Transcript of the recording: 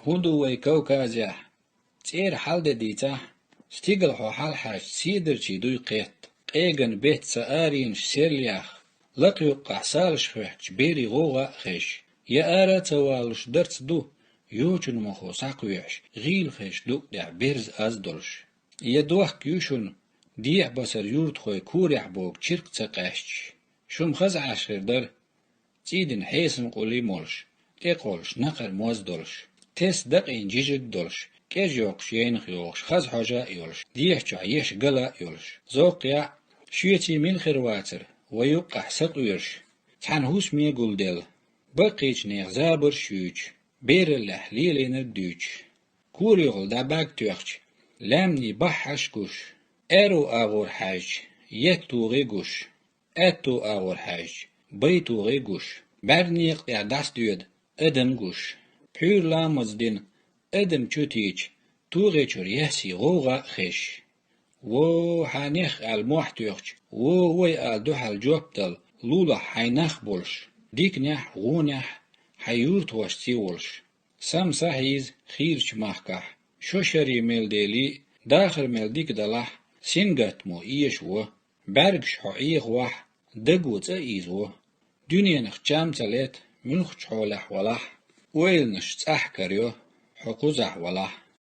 هندو ويكوكازيا تير حالد ديتا ستيقل حو حال حاج سيدر چي دوي قيت قيغن بيت سآرين سيرلياخ لقيوقع سالش خيح بيري غوغا خيش يا آرا توالش درت دو يوچن مخو ساقويش غيل خيش دو دع بيرز أزدلش يدوح كيوشن ديع بسر يورد خوي كوريح بوك چرق تقاشش شم خز عشر در تيدن حيسن قولي مولش تيقولش نقر موز دولش تيس دقين جيجك دولش كيج يوقش يينخ يوقش خز حاجة يولش ديح جعيش قلا يولش زوق يع شيتي من خرواتر ويوقع سقويرش تحن هوس ميقول دل بقيج نيغ زابر شوج بير اللحليلين الدوج كوريغل داباك توخش لامني بحش كوش ارو اغور حاج يتو غيقوش اتو اغور حاج بيتو غيقوش برنيق اعداس ديود ادم قوش بحور لامزدين ادم چوتيج تو غيچور يحسي غوغا خيش و حانيخ الموح توخش وي دوحل جوبتل لولا حينخ بولش ديك نح غونح حيور توش تيولش سام ساحيز خيرش محكح شوشري ميل ديلي داخل ميل ديك دلح سنگت مو ايش و برگش حو ايغ وح دقوت ايز و دنيا نخ جام تلت ملخ حولح ولح ويل نش تحكريو حقوزح ولح